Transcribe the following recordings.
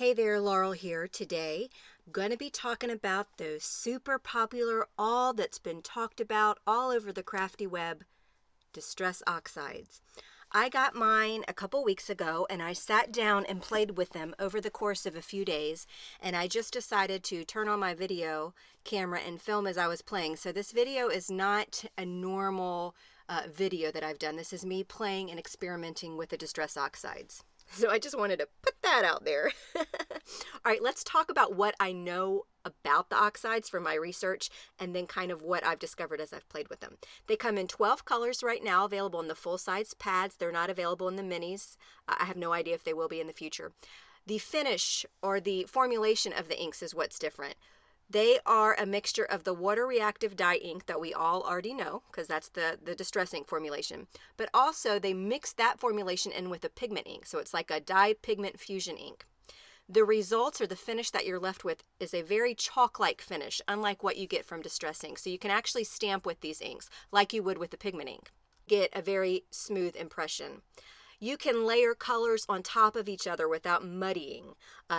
Hey there, Laurel here. Today, I'm going to be talking about those super popular, all that's been talked about all over the crafty web, distress oxides. I got mine a couple weeks ago and I sat down and played with them over the course of a few days, and I just decided to turn on my video camera and film as I was playing. So this video is not a normal video that I've done. This is me playing and experimenting with the distress oxides. So I just wanted to put that out there. All right, let's talk about what I know about the oxides from my research and then kind of what I've discovered as I've played with them. They come in 12 colors right now, available in the full-size pads. They're not available in the minis. I have no idea if they will be in the future. The finish or the formulation of the inks is what's different. They are a mixture of the water reactive dye ink that we all already know, because that's the distress ink formulation, but also they mix that formulation in with a pigment ink, so it's like a dye pigment fusion ink. The results or the finish that you're left with is a very chalk-like finish, unlike what you get from distress ink. So you can actually stamp with these inks like you would with the pigment ink. Get a very smooth impression. You can layer colors on top of each other without muddying.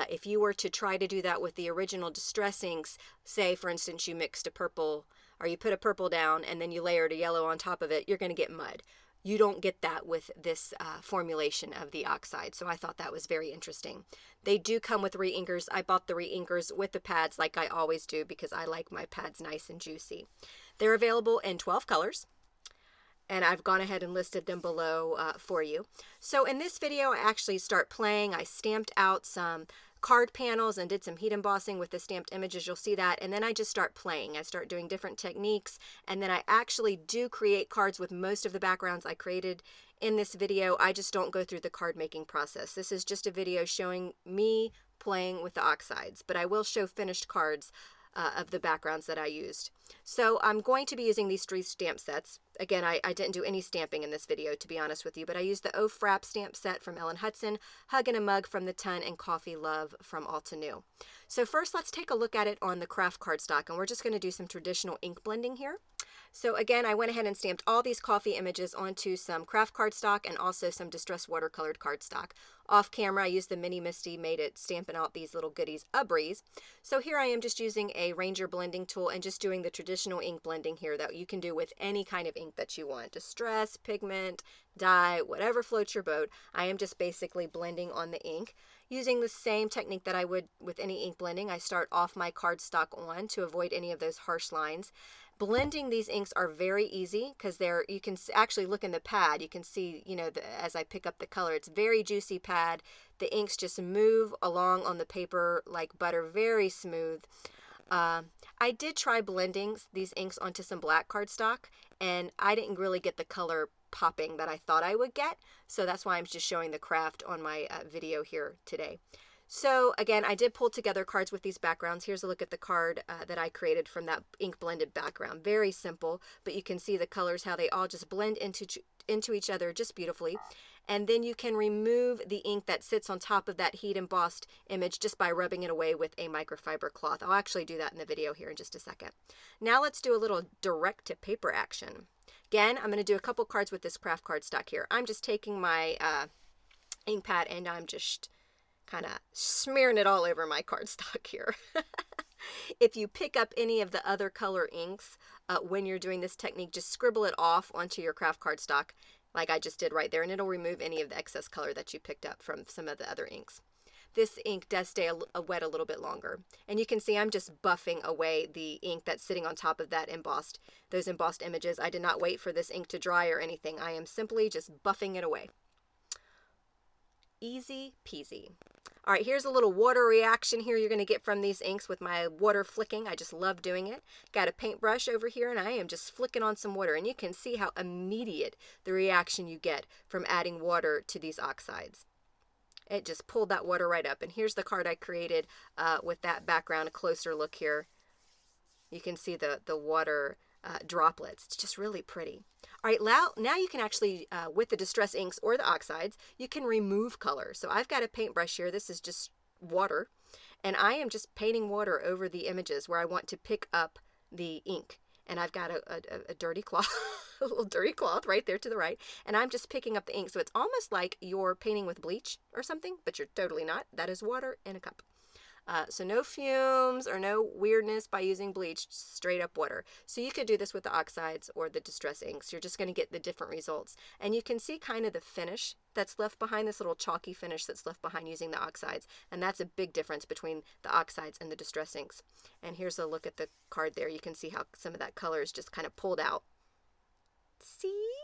If you were to try to do that with the original distress inks, say for instance you mixed a purple, or you put a purple down and then you layered a yellow on top of it, you're going to get mud. You don't get that with this formulation of the oxide, so I thought that was very interesting. They do come with re-inkers. I bought the re-inkers with the pads like I always do because I like my pads nice and juicy. They're available in 12 colors, and I've gone ahead and listed them below for you. So in this video, I actually start playing. I stamped out some card panels and did some heat embossing with the stamped images. You'll see that. And then I just start playing. I start doing different techniques. And then I actually do create cards with most of the backgrounds I created in this video. I just don't go through the card making process. This is just a video showing me playing with the oxides, but I will show finished cards of the backgrounds that I used. So I'm going to be using these 3 stamp sets. Again, I didn't do any stamping in this video, to be honest with you, but I used the O Frap stamp set from Ellen Hudson, Hug and a Mug from The Ton, and Coffee Love from All to New. So first, let's take a look at it on the Kraft cardstock, and we're just going to do some traditional ink blending here. So again, I went ahead and stamped all these coffee images onto some Kraft cardstock and also some distress watercolored cardstock. Off camera, I used the Mini Misty, made it stamping out these little goodies a breeze. So here I am just using a Ranger blending tool and just doing the traditional ink blending here that you can do with any kind of ink that you want. Distress, pigment, dye, whatever floats your boat. I am just basically blending on the ink. Using the same technique that I would with any ink blending, I start off my cardstock on to avoid any of those harsh lines. Blending these inks are very easy because you can actually look in the pad. You can see, as I pick up the color, it's very juicy pad. The inks just move along on the paper like butter, very smooth. I did try blending these inks onto some black cardstock, and I didn't really get the color popping that I thought I would get. So that's why I'm just showing the Kraft on my video here today. So again, I did pull together cards with these backgrounds. Here's a look at the card that I created from that ink blended background. Very simple, but you can see the colors, how they all just blend into each other just beautifully. And then you can remove the ink that sits on top of that heat embossed image just by rubbing it away with a microfiber cloth. I'll actually do that in the video here in just a second. Now let's do a little direct to paper action. Again, I'm going to do a couple cards with this Kraft cardstock here. I'm just taking my ink pad and I'm just kind of smearing it all over my cardstock here. If you pick up any of the other color inks when you're doing this technique, just scribble it off onto your Kraft cardstock like I just did right there, and it'll remove any of the excess color that you picked up from some of the other inks. This ink does stay wet a little bit longer, and you can see I'm just buffing away the ink that's sitting on top of those embossed images. I did not wait for this ink to dry or anything. I am simply just buffing it away. Easy peasy. All right, here's a little water reaction here you're going to get from these inks with my water flicking. I just love doing it. Got a paintbrush over here, and I am just flicking on some water, and you can see how immediate the reaction you get from adding water to these oxides. It just pulled that water right up, and here's the card I created with that background. A closer look here. You can see the water droplets. It's just really pretty. All right, now you can actually, with the distress inks or the oxides, you can remove color. So I've got a paintbrush here. This is just water, and I am just painting water over the images where I want to pick up the ink. And I've got a dirty cloth a little dirty cloth right there to the right, and I'm just picking up the ink. So it's almost like you're painting with bleach or something, but you're totally not. That is water in a cup. So no fumes or no weirdness by using bleach, straight up water. So you could do this with the oxides or the distress inks. You're just going to get the different results. And you can see kind of the finish that's left behind, this little chalky finish that's left behind using the oxides. And that's a big difference between the oxides and the distress inks. And here's a look at the card there. You can see how some of that color is just kind of pulled out. See?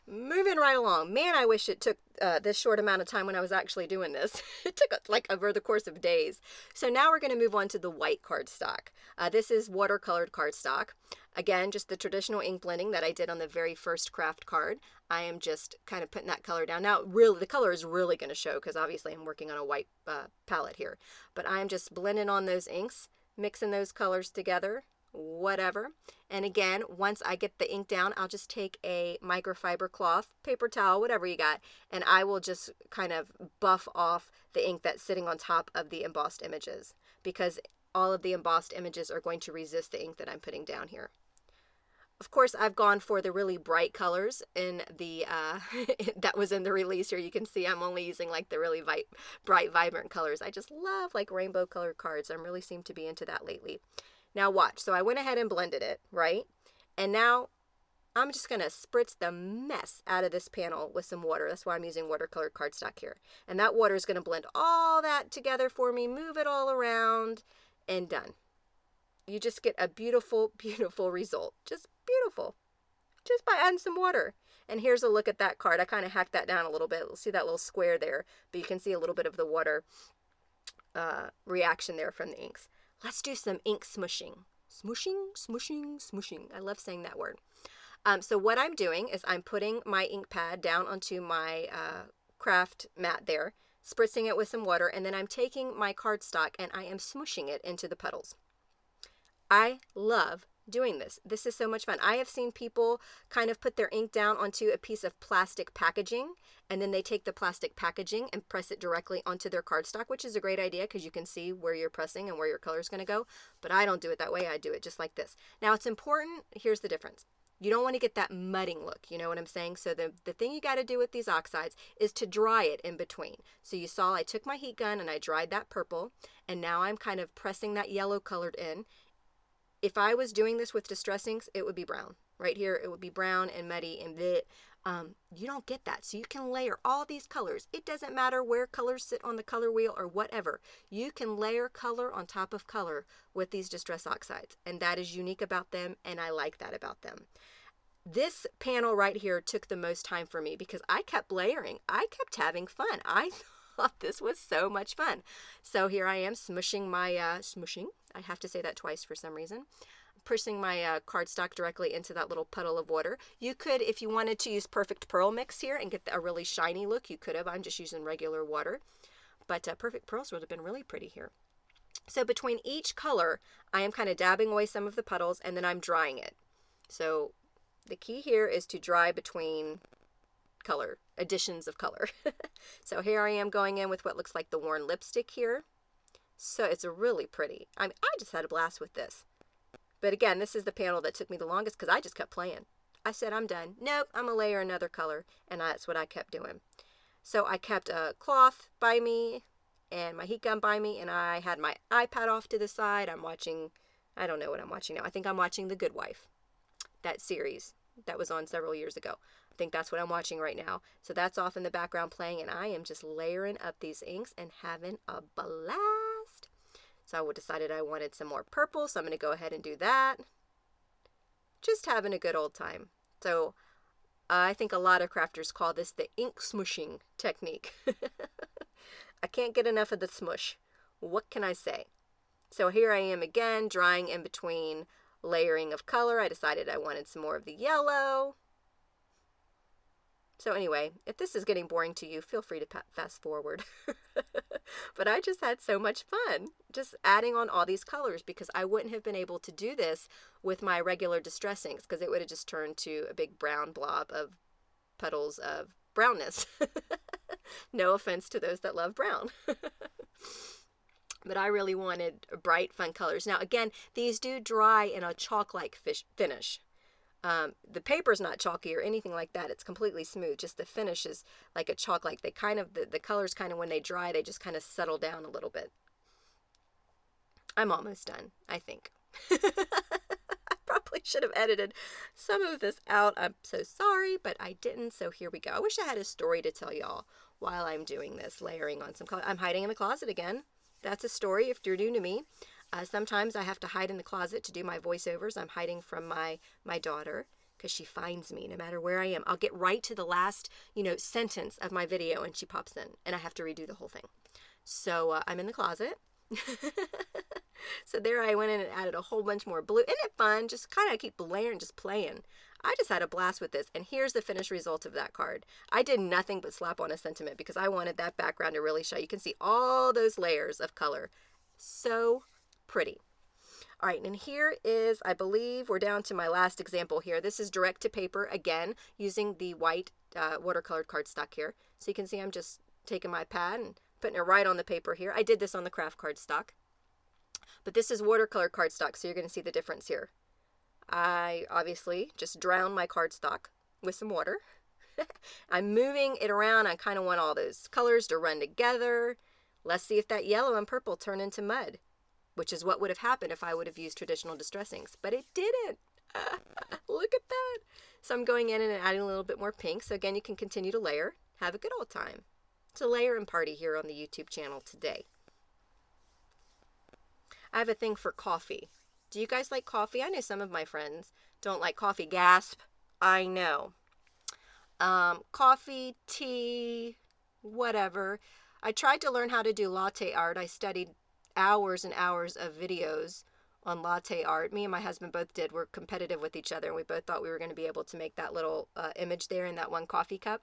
Moving right along. Man, I wish it took this short amount of time when I was actually doing this. It took like over the course of days. So now we're going to move on to the white cardstock. This is watercolored cardstock. Again, just the traditional ink blending that I did on the very first Kraft card. I am just kind of putting that color down. Now, really, the color is really going to show because obviously I'm working on a white palette here. But I'm just blending on those inks, mixing those colors together. Whatever. And again, once I get the ink down, I'll just take a microfiber cloth, paper towel, whatever you got, and I will just kind of buff off the ink that's sitting on top of the embossed images, because all of the embossed images are going to resist the ink that I'm putting down here. Of course, I've gone for the really bright colors in the that was in the release here. You can see I'm only using like the really bright, vibrant colors. I just love like rainbow colored cards. I really seem to be into that lately. Now watch, so I went ahead and blended it, right? And now I'm just going to spritz the mess out of this panel with some water. That's why I'm using watercolored cardstock here. And that water is going to blend all that together for me, move it all around, and done. You just get a beautiful, beautiful result. Just beautiful. Just by adding some water. And here's a look at that card. I kind of hacked that down a little bit. You'll see that little square there, but you can see a little bit of the water reaction there from the inks. Let's do some ink smooshing. Smooshing, smooshing, smooshing. I love saying that word. So what I'm doing is I'm putting my ink pad down onto my Kraft mat there, spritzing it with some water, and then I'm taking my cardstock and I am smooshing it into the puddles. I love doing this. This is so much fun. I have seen people kind of put their ink down onto a piece of plastic packaging, and then they take the plastic packaging and press it directly onto their cardstock, which is a great idea because you can see where you're pressing and where your color is going to go. But I don't do it that way. I do it just like this. Now it's important. Here's the difference. You don't want to get that mudding look. You know what I'm saying? So the thing you got to do with these oxides is to dry it in between. So you saw I took my heat gun and I dried that purple, and now I'm kind of pressing that yellow colored in. If I was doing this with distress inks, it would be brown. Right here, it would be brown and muddy and bleh. You don't get that. So you can layer all these colors. It doesn't matter where colors sit on the color wheel or whatever. You can layer color on top of color with these distress oxides. And that is unique about them, and I like that about them. This panel right here took the most time for me because I kept layering. I kept having fun. I thought this was so much fun. So here I am smooshing my, smooshing. I have to say that twice for some reason. Pushing my cardstock directly into that little puddle of water. You could, if you wanted to use Perfect Pearl mix here and get a really shiny look, you could have. I'm just using regular water. But Perfect Pearls would have been really pretty here. So between each color, I am kind of dabbing away some of the puddles and then I'm drying it. So the key here is to dry between color, additions of color. So here I am going in with what looks like the worn lipstick here. So it's really pretty. I just had a blast with this. But again, this is the panel that took me the longest because I just kept playing. I said, I'm done. Nope, I'm going to layer another color. And that's what I kept doing. So I kept a cloth by me and my heat gun by me. And I had my iPad off to the side. I'm watching, I don't know what I'm watching now. I think I'm watching The Good Wife. That series that was on several years ago. I think that's what I'm watching right now. So that's off in the background playing. And I am just layering up these inks and having a blast. So I decided I wanted some more purple, so I'm going to go ahead and do that. Just having a good old time. So I think a lot of crafters call this the ink smooshing technique. I can't get enough of the smoosh. What can I say? So here I am again, drying in between layering of color. I decided I wanted some more of the yellow. So anyway, if this is getting boring to you, feel free to fast forward. But I just had so much fun just adding on all these colors because I wouldn't have been able to do this with my regular distress inks because it would have just turned to a big brown blob of puddles of brownness. No offense to those that love brown. But I really wanted bright, fun colors. Now again, these do dry in a chalk-like finish. The paper's not chalky or anything like that. It's completely smooth. Just the finish is like a chalk. Like they kind of, the colors kind of, when they dry, they just kind of settle down a little bit. I'm almost done, I think. I probably should have edited some of this out. I'm so sorry, but I didn't. So here we go. I wish I had a story to tell y'all while I'm doing this, layering on some color. I'm hiding in the closet again. That's a story if you're new to me. Sometimes I have to hide in the closet to do my voiceovers. I'm hiding from my daughter because she finds me no matter where I am. I'll get right to the last, sentence of my video and she pops in and I have to redo the whole thing. So I'm in the closet. So there I went in and added a whole bunch more blue. Isn't it fun? Just kind of keep layering, just playing. I just had a blast with this. And here's the finished result of that card. I did nothing but slap on a sentiment because I wanted that background to really show. You can see all those layers of color. So pretty. All right, and here is, I believe we're down to my last example here. This is direct to paper, again, using the white watercolored cardstock here. So you can see I'm just taking my pad and putting it right on the paper here. I did this on the Kraft cardstock. But this is watercolor cardstock, so you're going to see the difference here. I obviously just drowned my cardstock with some water. I'm moving it around. I kind of want all those colors to run together. Let's see if that yellow and purple turn into mud, which is what would have happened if I would have used traditional distress inks, but it didn't. Look at that. So I'm going in and adding a little bit more pink. So again, you can continue to layer. Have a good old time. It's a layering party here on the YouTube channel today. I have a thing for coffee. Do you guys like coffee? I know some of my friends don't like coffee. Gasp. I know. Coffee, tea, whatever. I tried to learn how to do latte art. I studied hours and hours of videos on latte art. Me and my husband both did. We're competitive with each other, and we both thought we were going to be able to make that little image there in that one coffee cup.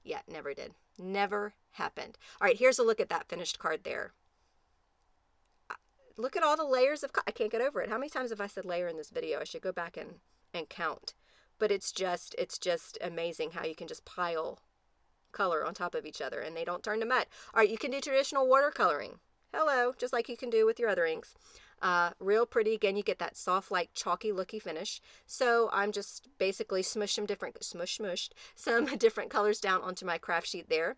Yeah, never did. Never happened. All right, here's a look at that finished card there. Look at all the layers of, I can't get over it. How many times have I said layer in this video? I should go back and count. But it's just amazing how you can just pile color on top of each other and they don't turn to mud. All right, you can do traditional watercoloring. Hello, just like you can do with your other inks. Real pretty. Again, you get that soft, like chalky looky finish. So I'm just basically smushed some different colors down onto my craft sheet there.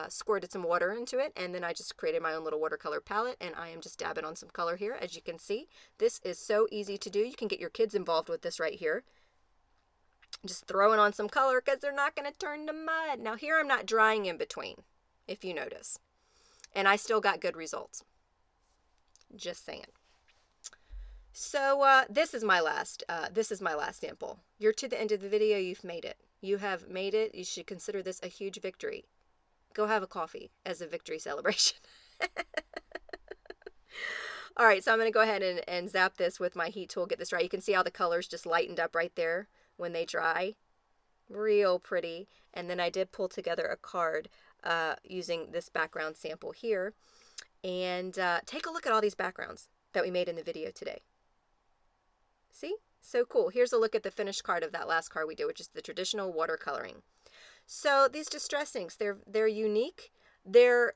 Squirted some water into it, and then I just created my own little watercolor palette, and I am just dabbing on some color here. As you can see, this is so easy to do. You can get your kids involved with this right here. Just throwing on some color because they're not going to turn to mud. Now here I'm not drying in between, if you notice. And I still got good results. Just saying. So this is my last sample. You're to the end of the video. You've made it. You have made it. You should consider this a huge victory. Go have a coffee as a victory celebration. All right, so I'm going to go ahead and zap this with my heat tool, get this dry. You can see how the colors just lightened up right there when they dry. Real pretty. And then I did pull together a card using this background sample here. And take a look at all these backgrounds that we made in the video today. See? So cool. Here's a look at the finished card of that last card we did, which is the traditional watercoloring. So these distress inks, they're unique. They're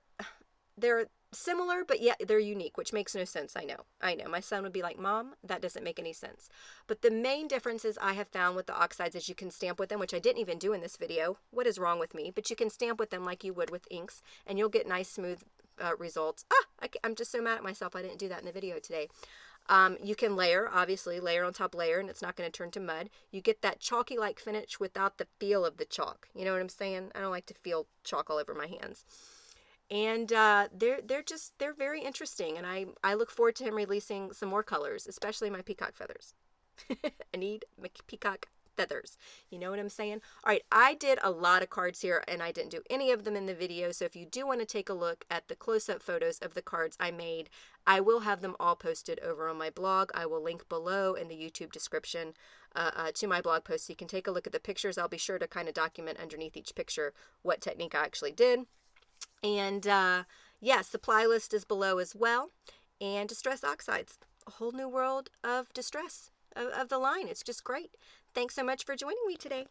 similar, but yet they're unique, which makes no sense. I know. My son would be like, Mom, that doesn't make any sense. But the main differences I have found with the Oxides is you can stamp with them, which I didn't even do in this video. What is wrong with me? But you can stamp with them like you would with inks, and you'll get nice, smooth results. I'm just so mad at myself I didn't do that in the video today. You can layer, obviously, layer on top layer, and it's not going to turn to mud. You get that chalky-like finish without the feel of the chalk. You know what I'm saying? I don't like to feel chalk all over my hands. And they're very interesting, and I look forward to him releasing some more colors, especially my peacock feathers. I need my peacock feathers. You know what I'm saying? All right, I did a lot of cards here, and I didn't do any of them in the video, so if you do want to take a look at the close-up photos of the cards I made, I will have them all posted over on my blog. I will link below in the YouTube description to my blog post, so you can take a look at the pictures. I'll be sure to kind of document underneath each picture what technique I actually did. And yeah, supply list is below as well. And Distress Oxides, a whole new world of distress of the line. It's just great. Thanks so much for joining me today.